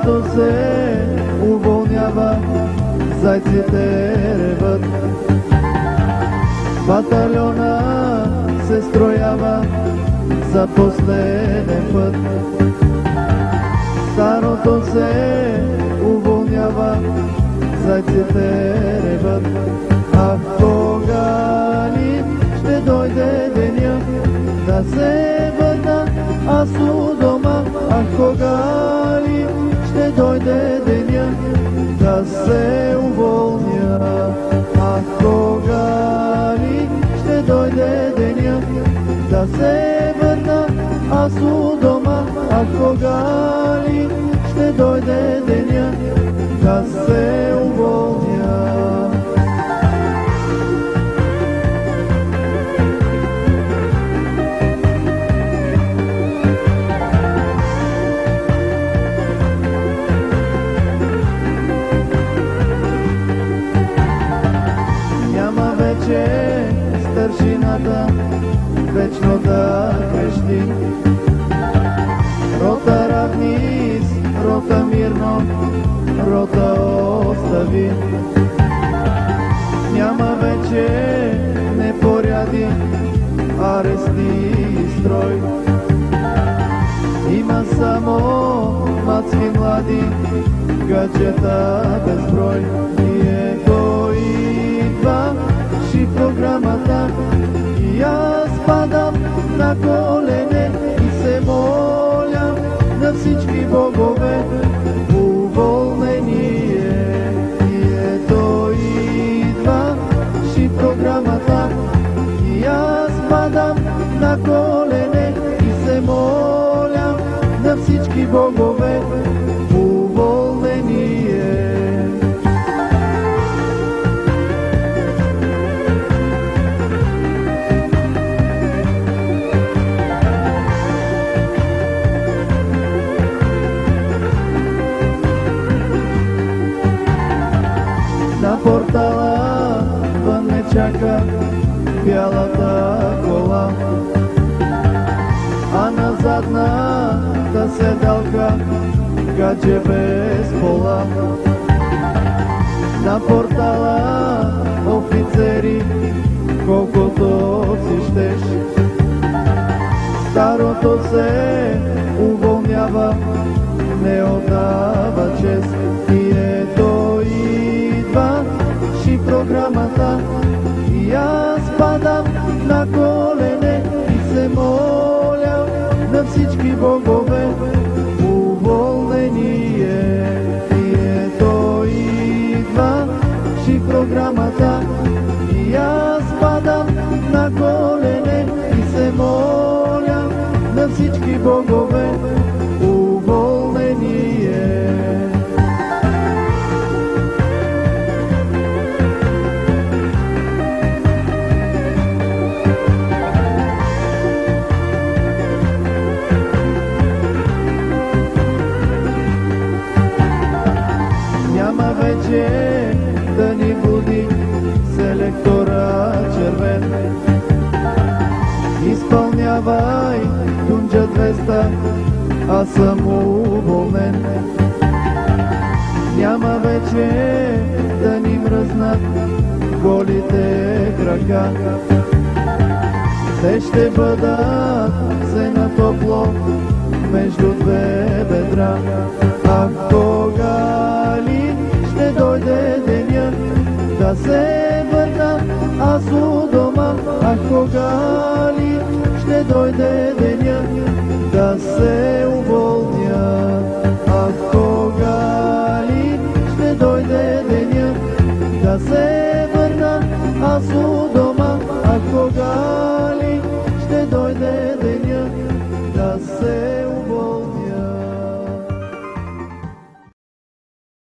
Старото се уволнява, зайците реват. Батальона се строява за последен път. Старото се уволнява, зайците реват. А кога ли ще дойде деня да се върна аз у дома? А кога ли ще дойде деня да се уволня? А кога ли ще дойде деня да се върна аз у дома? А кога ли ще дойде деня да се уволня? Няма вече старшината вечно да крещи. Рота равнис, рота мирно, рота остави. Няма вече непоряди, арести и строй. Има само мацки млади, гаджета безброй. И ето идва програмата и аз падам на колене и се моля на всички богове уволнение. И ето идва програмата и аз падам на колене и се моля на всички богове уволнение. На портала вън ме чака бялата кола, а на задната седалка гадже без пола. На портала офицери, колкото си щеш. Старото се уволнява, не отдава чест. И ето идва програмата и аз падам на колене и се моля на всички богове уволнение. И ето идва програмата и аз падам на колене и се моля на всички богове уволнение. Няма вече да ни буди селектора червен. Изпълнявай Тунджа 200, аз съм уволнен. Няма вече да ни мръзнат голите крака. Те ще бъдат все на топло между две бедра. А кога ли ще дойде деня да се върна аз у дома? А кога ли ще дойде деня да се уволня? А кога ли ще дойде деня да се върна аз у дома? А кога